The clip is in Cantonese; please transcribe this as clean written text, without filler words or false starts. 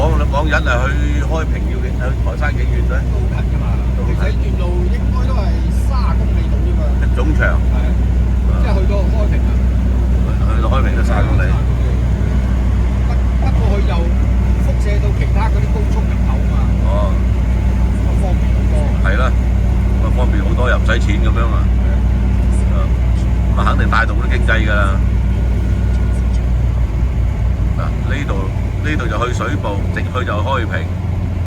講緊係去開平要去台山幾遠咧？都好近㗎嘛，其實呢段路應該都係30公里到啫嘛。總長係，即係去到開平啊。去到開平都30公里。不過佢又輻射到其他嗰啲高速入口嘛。哦，咁方便好多。係啦，咁啊方便好多，又唔使錢咁樣啊。咁啊肯定帶動啲經濟㗎啦。嗱，呢度就去水埗，直去就開平。